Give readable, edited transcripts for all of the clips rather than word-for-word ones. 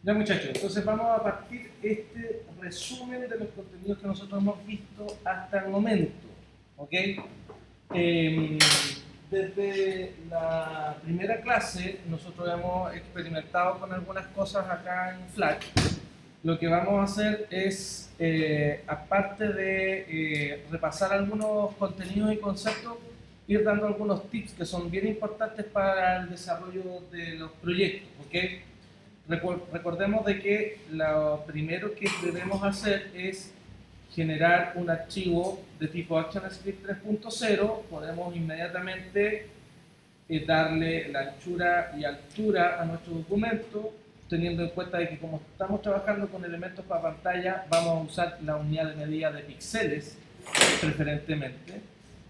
Ya muchachos, entonces vamos a partir este resumen de los contenidos que nosotros hemos visto hasta el momento. ¿Ok? Eh, Desde la primera clase nosotros hemos experimentado con algunas cosas acá en Flash. Lo que vamos a hacer es, aparte de repasar algunos contenidos y conceptos, ir dando algunos tips que son bien importantes para el desarrollo de los proyectos. ¿Ok? Recordemos de que lo primero que debemos hacer es generar un archivo de tipo ActionScript 3.0. Podemos inmediatamente darle la anchura y altura a nuestro documento, teniendo en cuenta de que como estamos trabajando con elementos para pantalla, vamos a usar la unidad de medida de píxeles preferentemente,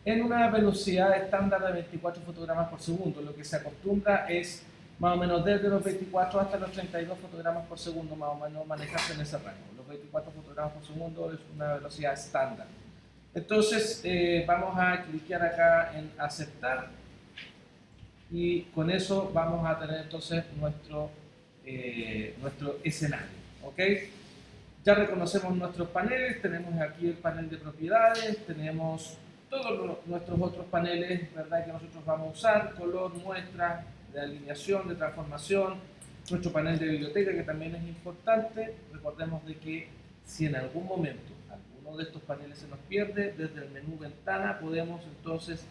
en una velocidad estándar de 24 fotogramas por segundo. Lo que se acostumbra es más o menos desde los 24 hasta los 32 fotogramas por segundo, más o menos manejarse en ese rango. Los 24 fotogramas por segundo es una velocidad estándar. Entonces vamos a cliquear acá en aceptar y con eso vamos a tener entonces nuestro escenario. ¿Ok? Ya reconocemos nuestros paneles, tenemos aquí el panel de propiedades, tenemos todos nuestros otros paneles, ¿verdad?, que nosotros vamos a usar: color, muestra, de alineación, de transformación, nuestro panel de biblioteca, que también es importante. Recordemos de que si en algún momento alguno de estos paneles se nos pierde, desde el menú ventana podemos entonces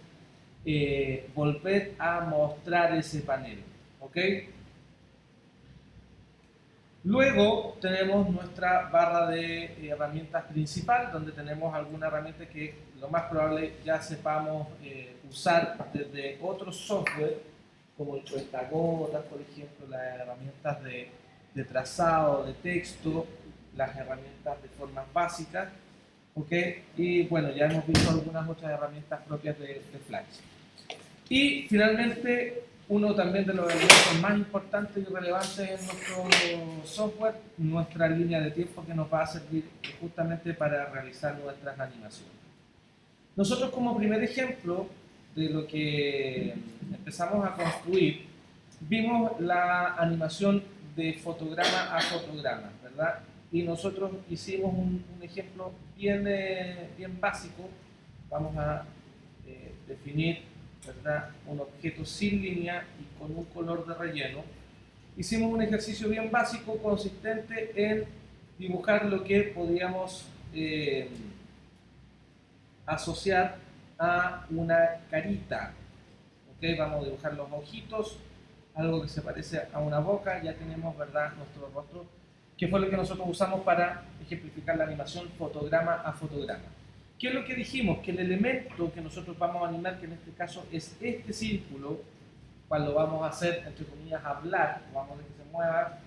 volver a mostrar ese panel. ¿Ok? Luego tenemos nuestra barra de herramientas principal, donde tenemos alguna herramienta que lo más probable ya sepamos usar desde otros software, como el cuentagotas, por ejemplo, las herramientas de trazado, de texto, las herramientas de formas básicas. ¿Ok? Y bueno, ya hemos visto algunas otras herramientas propias de Flash. Y finalmente, uno también de los elementos más importantes y relevantes en nuestro software, nuestra línea de tiempo, que nos va a servir justamente para realizar nuestras animaciones. Nosotros, como primer ejemplo de lo que empezamos a construir, vimos la animación de fotograma a fotograma, ¿verdad? Y nosotros hicimos un ejemplo bien básico. Vamos a definir, ¿verdad?, un objeto sin línea y con un color de relleno. Hicimos un ejercicio bien básico consistente en dibujar lo que podíamos asociar a una carita. ¿Okay? Vamos a dibujar los ojitos, algo que se parece a una boca. Ya tenemos, ¿verdad?, nuestro rostro, que fue lo que nosotros usamos para ejemplificar la animación fotograma a fotograma. ¿Qué es lo que dijimos? Que el elemento que nosotros vamos a animar, que en este caso es este círculo, cuando vamos a hacer, entre comillas, hablar, vamos a hacer que se mueva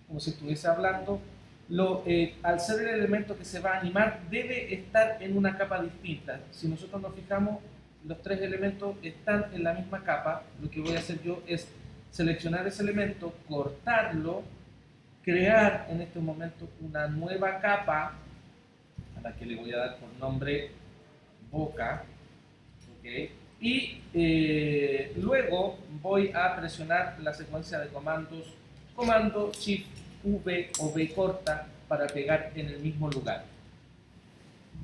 como si estuviese hablando, al ser el elemento que se va a animar, debe estar en una capa distinta. Si nosotros nos fijamos, los tres elementos están en la misma capa. Lo que voy a hacer yo es seleccionar ese elemento, cortarlo, crear en este momento una nueva capa, a la que le voy a dar por nombre boca, ¿okay? Y luego voy a presionar la secuencia de comandos, comando Shift V o V corta, para pegar en el mismo lugar.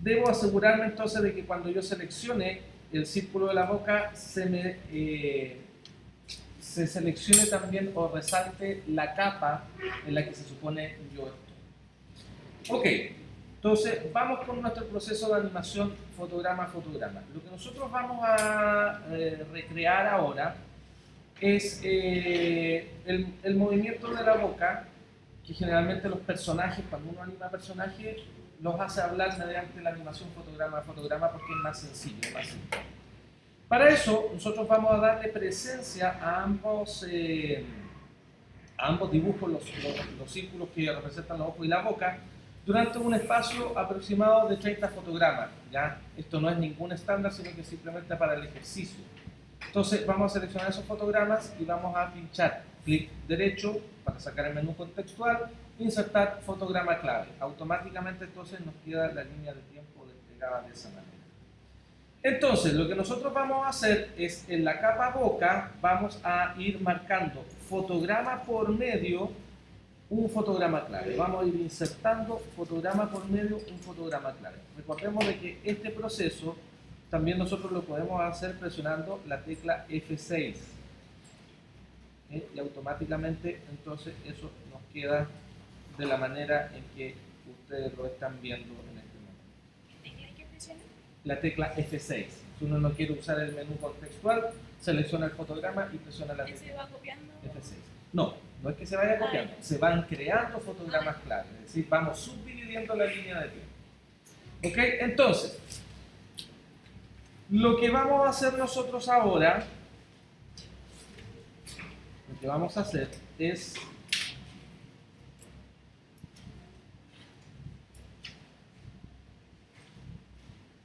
Debo asegurarme entonces de que cuando yo seleccione el círculo de la boca se seleccione también o resalte la capa en la que se supone yo estoy. Ok, entonces vamos con nuestro proceso de animación fotograma a fotograma. Lo que nosotros vamos a recrear ahora es el movimiento de la boca, que generalmente los personajes, cuando uno anima personajes, los hace hablar mediante la animación fotograma a fotograma, porque es más sencillo, más simple. Para eso, nosotros vamos a darle presencia a ambos dibujos, los círculos que representan los ojos y la boca, durante un espacio aproximado de 30 fotogramas. ¿Ya? Esto no es ningún estándar, sino que simplemente para el ejercicio. Entonces vamos a seleccionar esos fotogramas y vamos a pinchar clic derecho para sacar el menú contextual, insertar fotograma clave. Automáticamente entonces nos queda la línea de tiempo desplegada de esa manera. Entonces lo que nosotros vamos a hacer es, en la capa boca vamos a ir marcando fotograma por medio un fotograma clave. Vamos a ir insertando fotograma por medio, un fotograma clave. Recordemos de que este proceso también nosotros lo podemos hacer presionando la tecla F6. Y automáticamente entonces eso nos queda de la manera en que ustedes lo están viendo en este momento. ¿Qué tecla hay que presionar? La tecla F6. Si uno no quiere usar el menú contextual, selecciona el fotograma y presiona la tecla ¿Se va copiando? F6. No, no es que se vaya copiando, se van creando fotogramas clave, es decir, vamos subdividiendo la línea de tiempo. ¿Ok? Entonces, lo que vamos a hacer nosotros ahora, lo que vamos a hacer es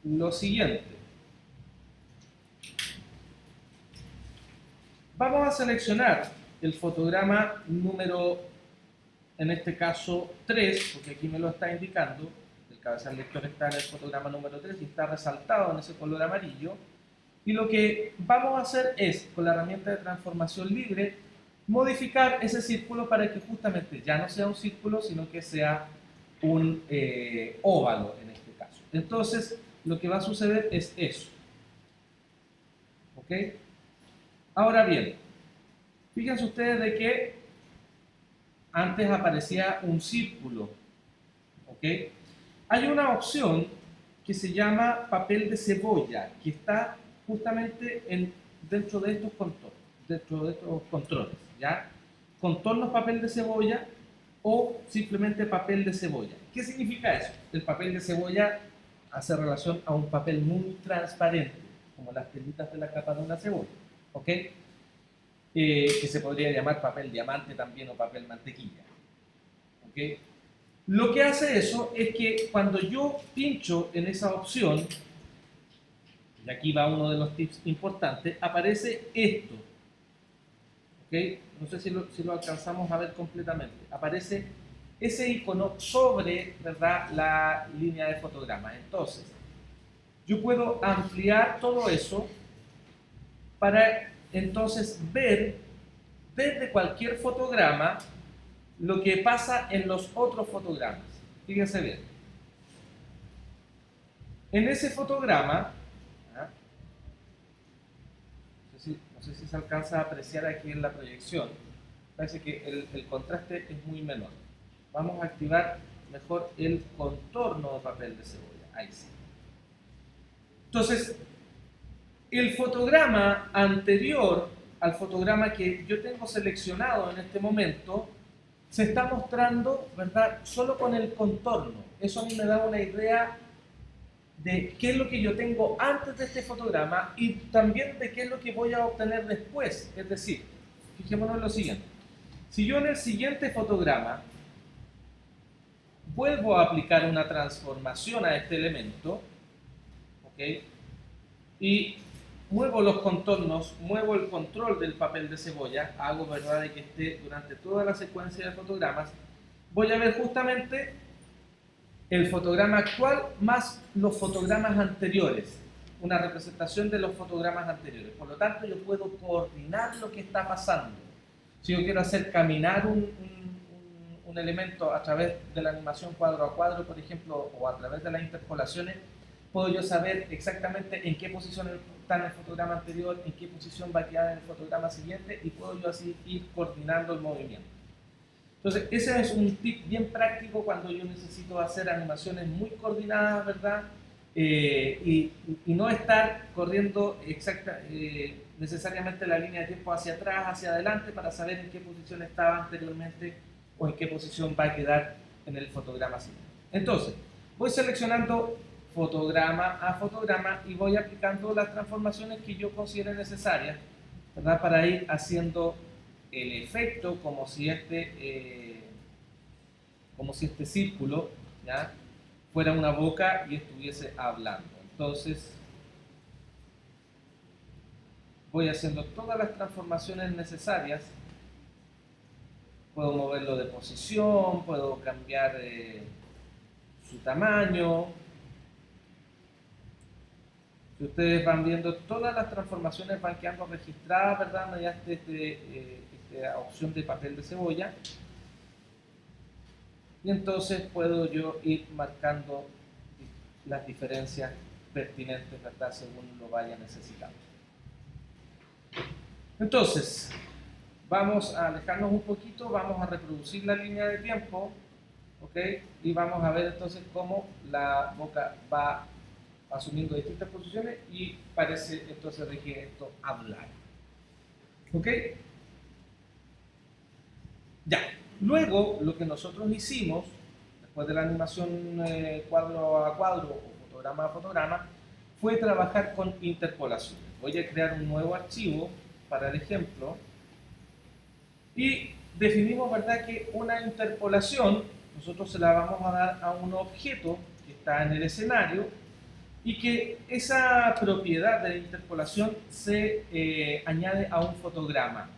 lo siguiente. Vamos a seleccionar el fotograma número, en este caso 3, porque aquí me lo está indicando, el cabezal lector está en el fotograma número 3 y está resaltado en ese color amarillo. Y lo que vamos a hacer es, con la herramienta de transformación libre, modificar ese círculo para que justamente ya no sea un círculo, sino que sea un óvalo en este caso. Entonces, lo que va a suceder es eso. ¿Ok? Ahora bien, fíjense ustedes de que antes aparecía un círculo. ¿Ok? Hay una opción que se llama papel de cebolla, que está justamente dentro de estos controles, ¿ya? Contornos papel de cebolla o simplemente papel de cebolla. ¿Qué significa eso? El papel de cebolla hace relación a un papel muy transparente, como las pelitas de la capa de una cebolla, ¿ok? Que se podría llamar papel diamante también o papel mantequilla, ¿ok? Lo que hace eso es que cuando yo pincho en esa opción, y aquí va uno de los tips importantes, aparece esto, ¿ok? No sé si lo alcanzamos a ver completamente. Aparece ese icono sobre, ¿verdad?, la línea de fotograma. Entonces, yo puedo ampliar todo eso para entonces ver desde cualquier fotograma lo que pasa en los otros fotogramas. Fíjense bien. En ese fotograma, ¿ah? No sé si se alcanza a apreciar aquí en la proyección, parece que el contraste es muy menor. Vamos a activar mejor el contorno de papel de cebolla. Ahí sí. Entonces, el fotograma anterior al fotograma que yo tengo seleccionado en este momento se está mostrando, ¿verdad?, solo con el contorno. Eso a mí me da una idea de qué es lo que yo tengo antes de este fotograma y también de qué es lo que voy a obtener después. Es decir, fijémonos en lo siguiente. Si yo en el siguiente fotograma vuelvo a aplicar una transformación a este elemento, ¿ok?, y muevo los contornos, muevo el control del papel de cebolla, hago, ¿verdad?, de que esté durante toda la secuencia de fotogramas, voy a ver justamente el fotograma actual más los fotogramas anteriores, una representación de los fotogramas anteriores. Por lo tanto, yo puedo coordinar lo que está pasando. Si yo quiero hacer caminar un elemento a través de la animación cuadro a cuadro, por ejemplo, o a través de las interpolaciones, puedo yo saber exactamente en qué posición está en el fotograma anterior, en qué posición va a quedar en el fotograma siguiente, y puedo yo así ir coordinando el movimiento. Entonces, ese es un tip bien práctico cuando yo necesito hacer animaciones muy coordinadas, ¿verdad? Y no estar corriendo necesariamente la línea de tiempo hacia atrás, hacia adelante, para saber en qué posición estaba anteriormente o en qué posición va a quedar en el fotograma siguiente. Entonces, voy seleccionando fotograma a fotograma y voy aplicando las transformaciones que yo considere necesarias, ¿verdad?, para ir haciendo el efecto como si este círculo, ¿ya?, fuera una boca y estuviese hablando. Entonces, voy haciendo todas las transformaciones necesarias. Puedo moverlo de posición, puedo cambiar su tamaño. Si ustedes van viendo, todas las transformaciones van quedando registradas, ¿verdad?, mediante esta opción de papel de cebolla. y entonces puedo yo ir marcando las diferencias pertinentes, ¿verdad?, según lo vaya necesitando. Entonces, vamos a alejarnos un poquito, vamos a reproducir la línea de tiempo, ¿ok? Y vamos a ver entonces cómo la boca va asumiendo distintas posiciones y parece entonces requiere esto hablar. ¿Ok? Ya. Luego, lo que nosotros hicimos, después de la animación cuadro a cuadro o fotograma a fotograma, fue trabajar con interpolaciones. Voy a crear un nuevo archivo para el ejemplo y definimos, ¿verdad?, que una interpolación nosotros se la vamos a dar a un objeto que está en el escenario y que esa propiedad de la interpolación se añade a un fotograma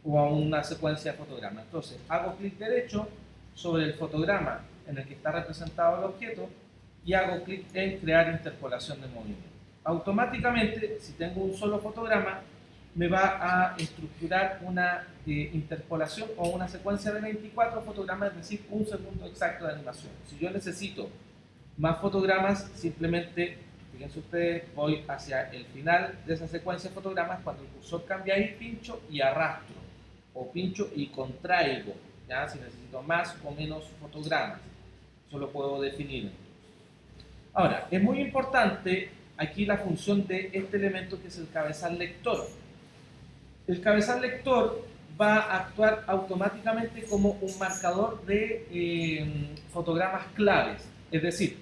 o a una secuencia de fotogramas. Entonces, hago clic derecho sobre el fotograma en el que está representado el objeto y hago clic en crear interpolación de movimiento. Automáticamente, si tengo un solo fotograma, me va a estructurar una interpolación o una secuencia de 24 fotogramas, es decir, un segundo exacto de animación. Si yo necesito más fotogramas, simplemente, fíjense ustedes, voy hacia el final de esa secuencia de fotogramas, cuando el cursor cambia ahí, pincho y arrastro, o pincho y contraigo, ¿ya? Si necesito más o menos fotogramas, eso lo puedo definir. Ahora, es muy importante aquí la función de este elemento que es el cabezal lector. El cabezal lector va a actuar automáticamente como un marcador de fotogramas claves. Es decir,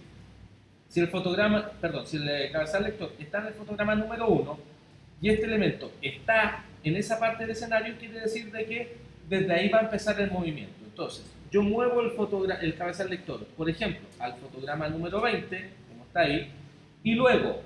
si el cabezal lector está en el fotograma número 1 y este elemento está en esa parte del escenario, quiere decir de que desde ahí va a empezar el movimiento. Entonces, yo muevo el cabezal lector, por ejemplo, al fotograma número 20, como está ahí, y luego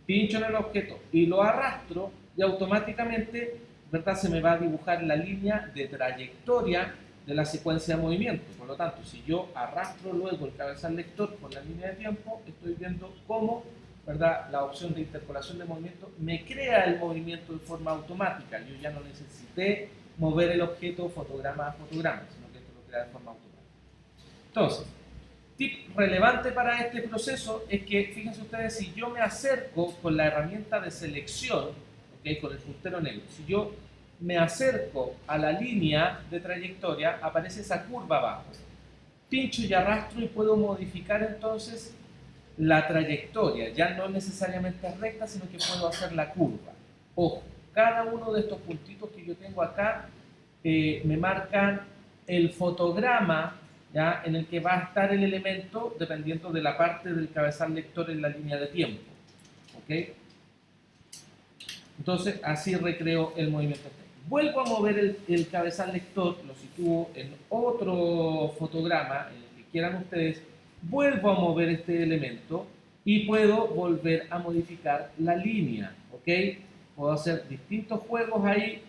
pincho en el objeto y lo arrastro y automáticamente, ¿verdad?, se me va a dibujar la línea de trayectoria de la secuencia de movimiento. Por lo tanto, si yo arrastro luego el cabezal lector por la línea de tiempo, estoy viendo cómo, ¿verdad?, la opción de interpolación de movimiento me crea el movimiento de forma automática. Yo ya no necesité mover el objeto fotograma a fotograma, sino que esto lo crea de forma automática. Entonces, tip relevante para este proceso es que, fíjense ustedes, si yo me acerco con la herramienta de selección, ¿okay?, con el puntero negro, si yo me acerco a la línea de trayectoria, aparece esa curva abajo. Pincho y arrastro y puedo modificar entonces la trayectoria. Ya no necesariamente recta, sino que puedo hacer la curva. Ojo, cada uno de estos puntitos que yo tengo acá me marcan el fotograma, ¿ya?, en el que va a estar el elemento dependiendo de la parte del cabezal lector en la línea de tiempo. ¿Ok? Entonces, así recreo el movimiento. Vuelvo a mover el cabezal lector, lo sitúo en otro fotograma, en el que quieran ustedes, vuelvo a mover este elemento y puedo volver a modificar la línea, ¿ok? Puedo hacer distintos juegos ahí,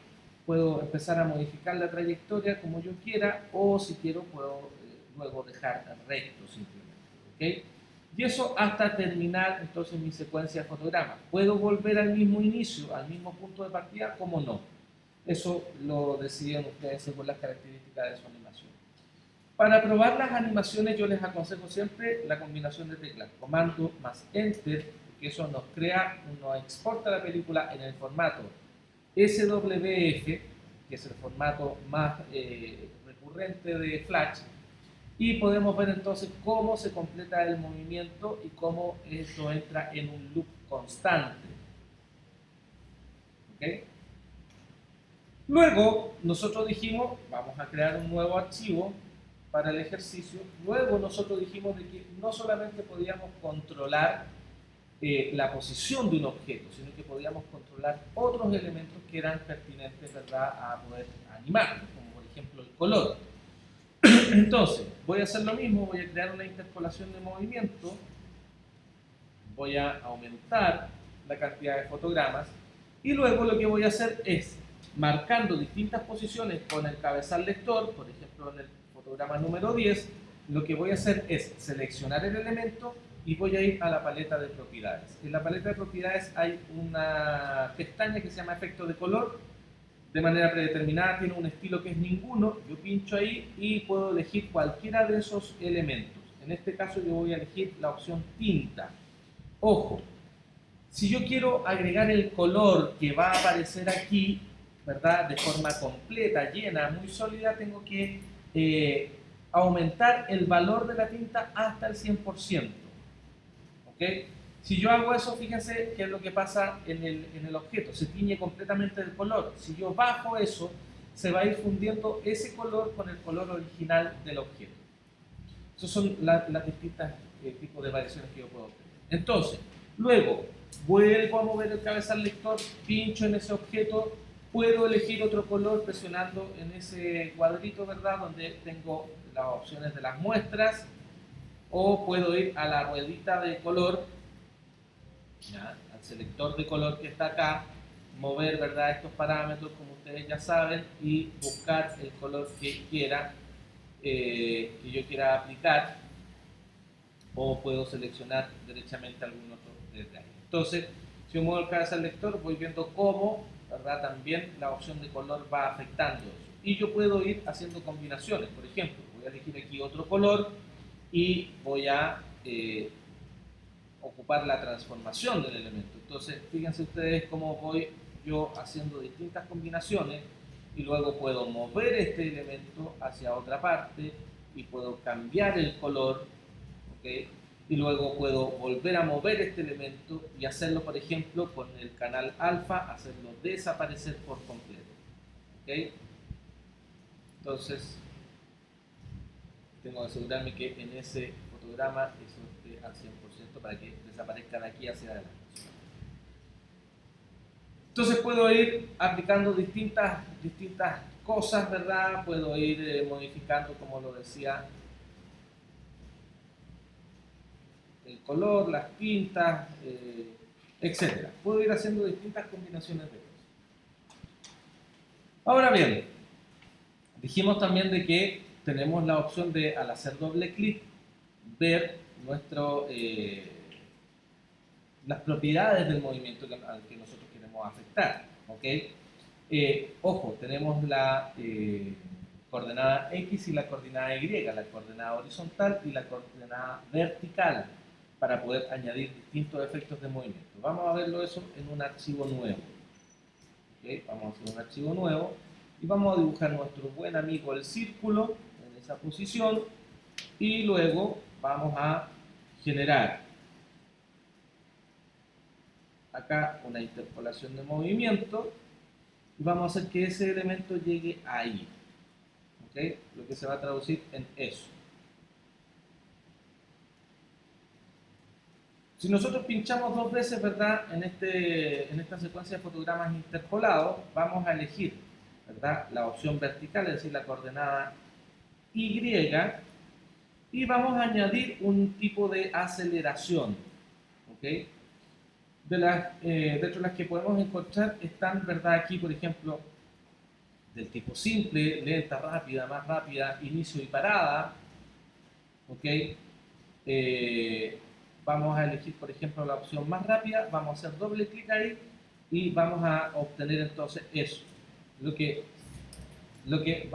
puedo empezar a modificar la trayectoria como yo quiera, o si quiero puedo luego dejar recto simplemente, ¿ok? Y eso hasta terminar entonces mi secuencia de fotogramas. ¿Puedo volver al mismo inicio, al mismo punto de partida? ¿Cómo no? Eso lo deciden ustedes según las características de su animación. Para probar las animaciones yo les aconsejo siempre la combinación de teclas, comando más enter, que eso nos exporta la película en el formato SWF, que es el formato más recurrente de Flash, y podemos ver entonces cómo se completa el movimiento y cómo esto entra en un loop constante. ¿Okay? Luego nosotros dijimos, vamos a crear un nuevo archivo para el ejercicio. Luego nosotros dijimos de que no solamente podíamos controlar la posición de un objeto, sino que podíamos controlar otros elementos que eran pertinentes, ¿verdad?, a poder animar, como por ejemplo el color. Entonces, voy a hacer lo mismo, voy a crear una interpolación de movimiento, voy a aumentar la cantidad de fotogramas y luego lo que voy a hacer es, marcando distintas posiciones con el cabezal lector, por ejemplo en el fotograma número 10, lo que voy a hacer es seleccionar el elemento y voy a ir a la paleta de propiedades. En la paleta de propiedades hay una pestaña que se llama efecto de color de manera predeterminada, tiene un estilo que es ninguno, yo pincho ahí y puedo elegir cualquiera de esos elementos. En este caso yo voy a elegir la opción tinta. Ojo, si yo quiero agregar el color que va a aparecer aquí, ¿verdad? De forma completa, llena, muy sólida, tengo que aumentar el valor de la tinta hasta el 100%. ¿Ok? Si yo hago eso, fíjense qué es lo que pasa en el objeto. Se tiñe completamente el color. Si yo bajo eso, se va a ir fundiendo ese color con el color original del objeto. Esos son las distintas tipos de variaciones que yo puedo obtener. Entonces, luego, vuelvo a mover el cabezal lector, pincho en ese objeto, puedo elegir otro color presionando en ese cuadrito, ¿verdad? Donde tengo las opciones de las muestras, o puedo ir a la ruedita de color, ¿ya? Al selector de color que está acá, mover, ¿verdad? Estos parámetros, como ustedes ya saben, y buscar el color que quiera, que yo quiera aplicar, o puedo seleccionar derechamente algún otro detalle. Entonces, si yo muevo el cabezal lector, voy viendo cómo, ¿verdad? También la opción de color va afectando eso. Y yo puedo ir haciendo combinaciones. Por ejemplo, voy a elegir aquí otro color y voy a ocupar la transformación del elemento. Entonces, fíjense ustedes cómo voy yo haciendo distintas combinaciones y luego puedo mover este elemento hacia otra parte y puedo cambiar el color, ¿okay? Y luego puedo volver a mover este elemento y hacerlo, por ejemplo, con el canal alfa, hacerlo desaparecer por completo. ¿Okay? Entonces, tengo que asegurarme que en ese fotograma eso esté al 100% para que desaparezca de aquí hacia adelante. Entonces puedo ir aplicando distintas cosas, ¿verdad? Puedo ir modificando, como lo decía, el color, las pintas, etc. Puedo ir haciendo distintas combinaciones de cosas. Ahora bien, dijimos también de que tenemos la opción de, al hacer doble clic, ver las propiedades del movimiento al que nosotros queremos afectar. ¿Okay? Ojo, tenemos la coordenada X y la coordenada Y, la coordenada horizontal y la coordenada vertical, para poder añadir distintos efectos de movimiento. Vamos a verlo eso en un archivo nuevo. ¿Okay? Vamos a hacer un archivo nuevo y vamos a dibujar nuestro buen amigo el círculo en esa posición y luego vamos a generar acá una interpolación de movimiento y vamos a hacer que ese elemento llegue ahí. ¿Okay? Lo que se va a traducir en eso. Si nosotros pinchamos dos veces, ¿verdad? En esta secuencia de fotogramas interpolados, vamos a elegir, ¿verdad? La opción vertical, es decir, la coordenada Y, y vamos a añadir un tipo de aceleración. ¿Okay? Dentro de las que podemos encontrar están, ¿verdad? Aquí, por ejemplo, del tipo simple, lenta, rápida, más rápida, inicio y parada. ¿Ok? Vamos a elegir, por ejemplo, la opción más rápida, vamos a hacer doble clic ahí y vamos a obtener entonces eso, lo que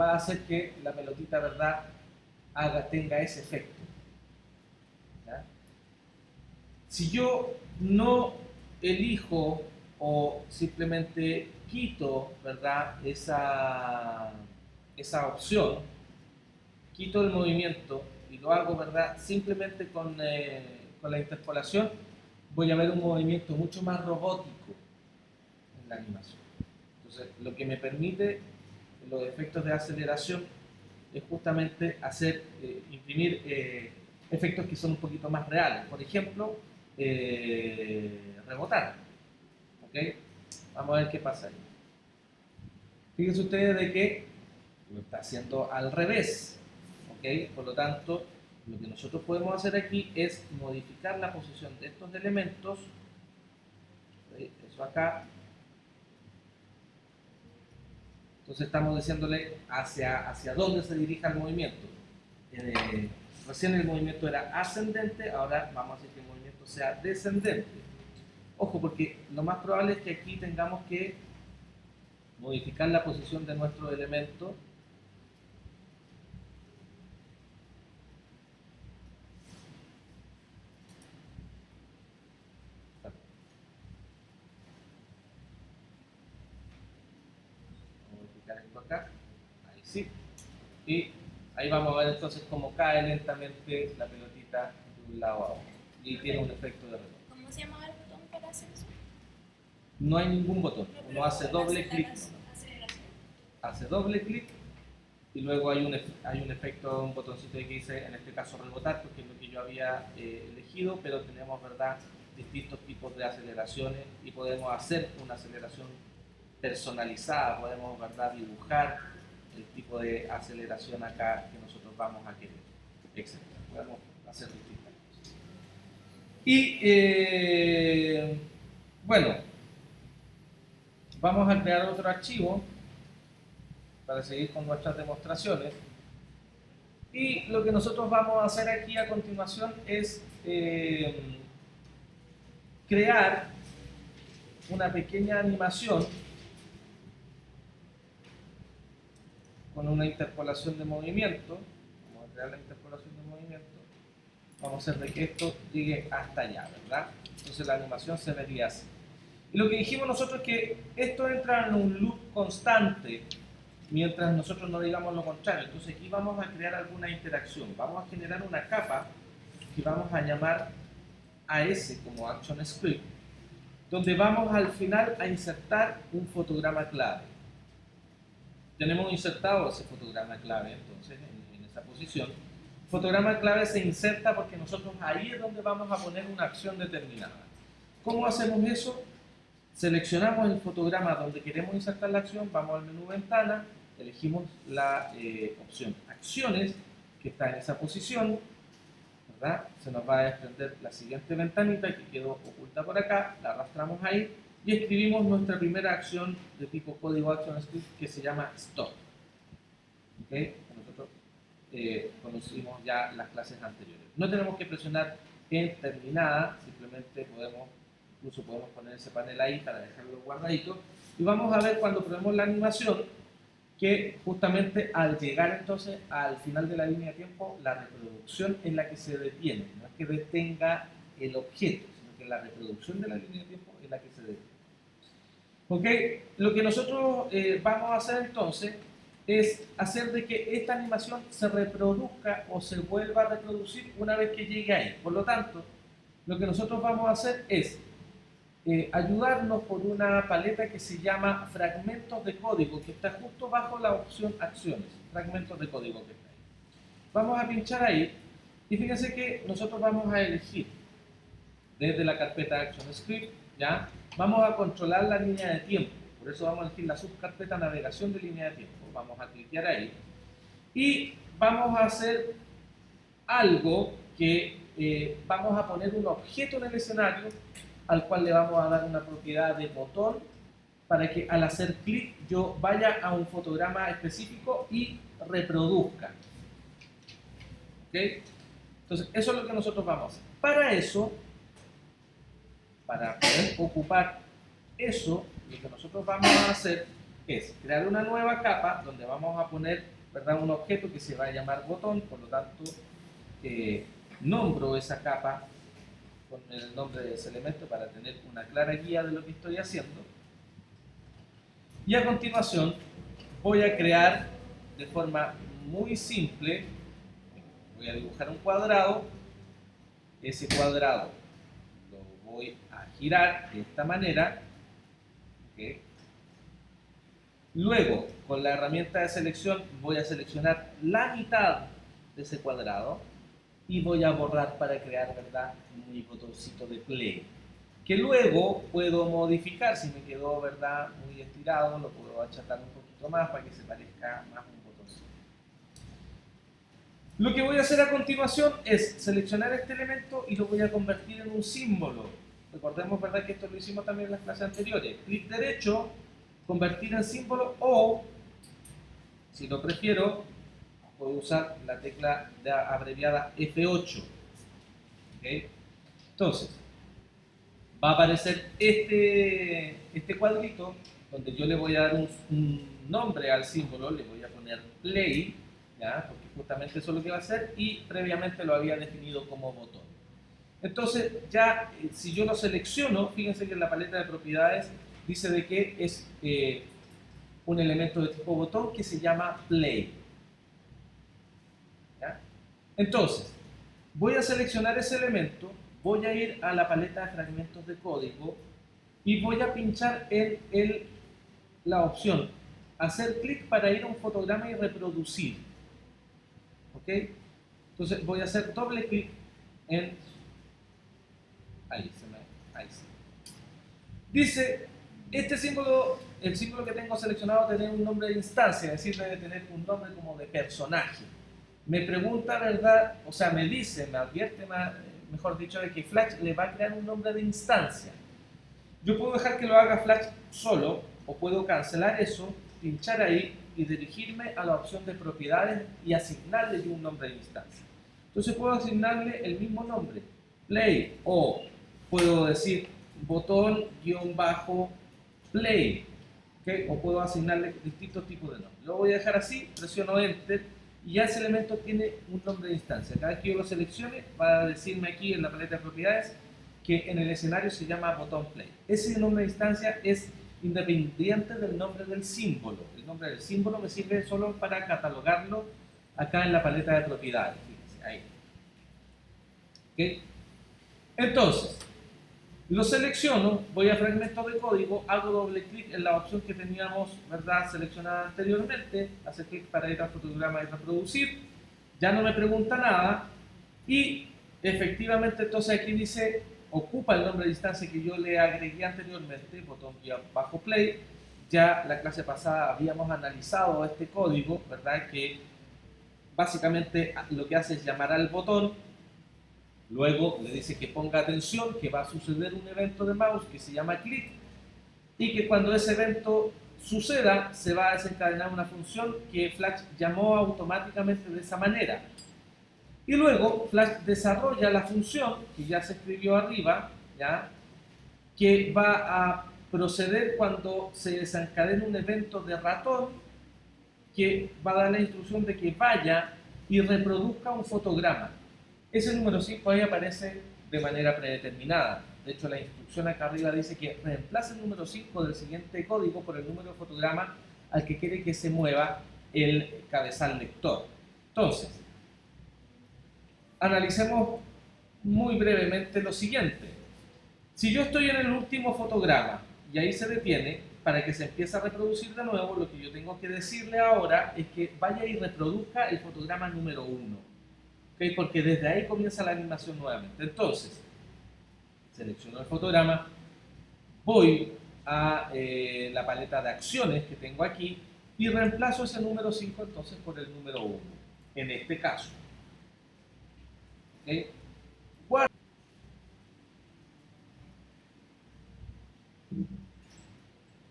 va a hacer que la pelotita, ¿verdad?, tenga ese efecto. ¿Ya? Si yo no elijo o simplemente quito, ¿verdad?, esa opción, quito el movimiento y lo hago, ¿verdad?, simplemente con la interpolación, voy a ver un movimiento mucho más robótico en la animación. Entonces, lo que me permite los efectos de aceleración es justamente imprimir efectos que son un poquito más reales. Por ejemplo, rebotar. ¿Okay? Vamos a ver qué pasa ahí. Fíjense ustedes de que lo está haciendo al revés. ¿Okay? Por lo tanto, lo que nosotros podemos hacer aquí es modificar la posición de estos elementos. ¿Okay? Eso acá. Entonces estamos diciéndole hacia dónde se dirija el movimiento. Recién el movimiento era ascendente, ahora vamos a hacer que el movimiento sea descendente. Ojo, porque lo más probable es que aquí tengamos que modificar la posición de nuestro elemento. Modificar esto acá, ahí sí. Y ahí vamos a ver entonces cómo cae lentamente la pelotita de un lado a otro. Y tiene un efecto de reloj. ¿Cómo se llama el botón para hacer eso? No hay ningún botón. Uno hace doble clic. Aceleración. Hace doble clic y luego hay un efecto, un botoncito que dice, en este caso rebotar, porque es lo que yo había elegido, pero tenemos, ¿verdad?, distintos tipos de aceleraciones y podemos hacer una aceleración personalizada, podemos, ¿verdad?, dibujar el tipo de aceleración acá que nosotros vamos a querer, etc. Podemos hacer distintas cosas. Y bueno, vamos a crear otro archivo para seguir con nuestras demostraciones. Y lo que nosotros vamos a hacer aquí a continuación es crear una pequeña animación con una interpolación de movimiento. Vamos a crear la interpolación de movimiento. Vamos a hacer de que esto llegue hasta allá, ¿verdad? Entonces la animación se vería así. Y lo que dijimos nosotros es que esto entra en un loop constante mientras nosotros no digamos lo contrario. Entonces aquí vamos a crear alguna interacción. Vamos a generar una capa que vamos a llamar AS como Action Script, donde vamos al final a insertar un fotograma clave. Tenemos insertado ese fotograma clave entonces en esa posición. El fotograma clave se inserta porque nosotros ahí es donde vamos a poner una acción determinada. ¿Cómo hacemos eso? Seleccionamos el fotograma donde queremos insertar la acción, vamos al menú Ventana, elegimos la opción Acciones, que está en esa posición, ¿verdad? Se nos va a desprender la siguiente ventanita que quedó oculta por acá, la arrastramos ahí y escribimos nuestra primera acción de tipo código Action Script que se llama Stop. ¿Okay? Nosotros conocimos ya las clases anteriores. No tenemos que presionar Enter ni nada, simplemente incluso podemos poner ese panel ahí para dejarlo guardadito. Y vamos a ver cuando probemos la animación que justamente al llegar entonces al final de la línea de tiempo, la reproducción es la que se detiene, no es que detenga el objeto, sino que la reproducción de la línea de tiempo es la que se detiene. ¿Ok? Lo que nosotros vamos a hacer entonces es hacer de que esta animación se reproduzca o se vuelva a reproducir una vez que llegue ahí. Por lo tanto, lo que nosotros vamos a hacer es ayudarnos por una paleta que se llama fragmentos de código, que está justo bajo la opción acciones, fragmentos de código que está ahí. Vamos a pinchar ahí y fíjense que nosotros vamos a elegir desde la carpeta Action Script, ¿ya? Vamos a controlar la línea de tiempo, por eso vamos a elegir la subcarpeta navegación de línea de tiempo, vamos a cliquear ahí y vamos a hacer algo que vamos a poner un objeto en el escenario al cual le vamos a dar una propiedad de botón para que al hacer clic yo vaya a un fotograma específico y reproduzca. ¿Ok? Entonces, eso es lo que nosotros vamos a hacer. Para eso, para poder ocupar eso, lo que nosotros vamos a hacer es crear una nueva capa donde vamos a poner, ¿verdad?, un objeto que se va a llamar botón, por lo tanto, nombro esa capa con el nombre de ese elemento para tener una clara guía de lo que estoy haciendo. Y a continuación voy a crear de forma muy simple, voy a dibujar un cuadrado, ese cuadrado lo voy a girar de esta manera, ¿okay? Luego con la herramienta de selección voy a seleccionar la mitad de ese cuadrado y voy a borrar para crear, ¿verdad?, mi botoncito de play, que luego puedo modificar. Si me quedó, ¿verdad?, muy estirado, lo puedo achatar un poquito más para que se parezca más un botoncito. Lo que voy a hacer a continuación es seleccionar este elemento y lo voy a convertir en un símbolo. Recordemos, ¿verdad?, que esto lo hicimos también en las clases anteriores. Clic derecho, convertir en símbolo, o si lo prefiero puedo usar la tecla abreviada F8. ¿Okay? Entonces, va a aparecer este cuadrito donde yo le voy a dar un nombre al símbolo, le voy a poner play, ¿ya? Porque justamente eso es lo que va a hacer, y previamente lo había definido como botón. Entonces, ya si yo lo selecciono, fíjense que en la paleta de propiedades dice de que es un elemento de tipo botón que se llama play. ¿Ya? Entonces, voy a seleccionar ese elemento, voy a ir a la paleta de fragmentos de código y voy a pinchar en la opción hacer clic para ir a un fotograma y reproducir. ¿Ok? Entonces voy a hacer doble clic en... Ahí, ahí sí. Dice, este símbolo, el símbolo que tengo seleccionado tiene un nombre de instancia, es decir, debe tener un nombre como de personaje. Me pregunta, ¿verdad? O sea, me dice, me advierte, mejor dicho, de que Flash le va a crear un nombre de instancia. Yo puedo dejar que lo haga Flash solo, o puedo cancelar eso, pinchar ahí y dirigirme a la opción de propiedades y asignarle yo un nombre de instancia. Entonces puedo asignarle el mismo nombre, play, o puedo decir botón-play, ¿okay? O puedo asignarle distintos tipos de nombres. Lo voy a dejar así, presiono Enter y ya ese elemento tiene un nombre de instancia. Cada vez que yo lo seleccione va a decirme aquí en la paleta de propiedades que en el escenario se llama botón play. Ese nombre de instancia es independiente del nombre del símbolo. El nombre del símbolo me sirve solo para catalogarlo acá en la paleta de propiedades. Fíjense, ahí. ¿Okay? Entonces, lo selecciono, voy a fragmentos de código, hago doble clic en la opción que teníamos, ¿verdad?, seleccionada anteriormente, hacer clic para ir al fotograma y reproducir, ya no me pregunta nada y efectivamente entonces aquí dice, ocupa el nombre de instancia que yo le agregué anteriormente, botón bajo play. Ya la clase pasada habíamos analizado este código, ¿verdad?, que básicamente lo que hace es llamar al botón. Luego le dice que ponga atención, que va a suceder un evento de mouse que se llama click y que cuando ese evento suceda se va a desencadenar una función que Flash llamó automáticamente de esa manera. Y luego Flash desarrolla la función que ya se escribió arriba, ¿ya?, que va a proceder cuando se desencadene un evento de ratón, que va a dar la instrucción de que vaya y reproduzca un fotograma. Ese número 5 ahí aparece de manera predeterminada. De hecho, la instrucción acá arriba dice que reemplace el número 5 del siguiente código por el número de fotograma al que quiere que se mueva el cabezal lector. Entonces, analicemos muy brevemente lo siguiente. Si yo estoy en el último fotograma y ahí se detiene, para que se empiece a reproducir de nuevo, lo que yo tengo que decirle ahora es que vaya y reproduzca el fotograma número 1. ¿Okay? Porque desde ahí comienza la animación nuevamente. Entonces, selecciono el fotograma, voy a la paleta de acciones que tengo aquí y reemplazo ese número 5 entonces por el número 1, en este caso. ¿Okay?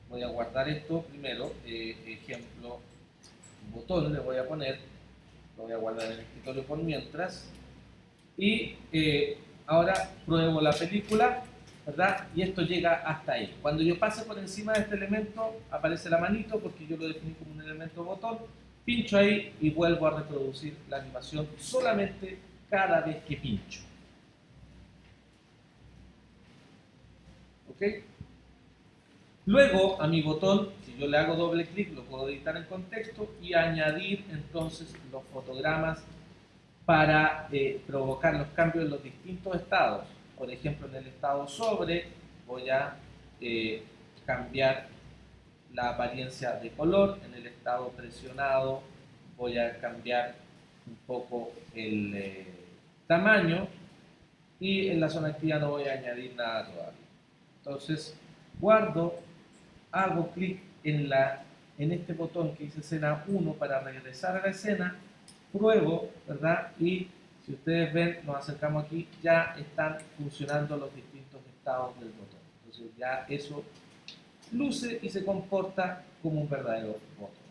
Voy a guardar esto primero, ejemplo, botón le voy a poner, lo voy a guardar en el escritorio por mientras, y ahora pruebo la película, ¿verdad? Y esto llega hasta ahí. Cuando yo pase por encima de este elemento, aparece la manito porque yo lo definí como un elemento botón, pincho ahí y vuelvo a reproducir la animación solamente cada vez que pincho. ¿Ok? Luego, a mi botón, si yo le hago doble clic, lo puedo editar en contexto y añadir entonces los fotogramas para provocar los cambios en los distintos estados. Por ejemplo, en el estado sobre voy a cambiar la apariencia de color, en el estado presionado voy a cambiar un poco el tamaño y en la zona activa no voy a añadir nada todavía. Entonces, guardo, hago clic en este botón que dice escena 1 para regresar a la escena, pruebo, ¿verdad? Y si ustedes ven, nos acercamos aquí, ya están funcionando los distintos estados del botón. Entonces ya eso luce y se comporta como un verdadero botón.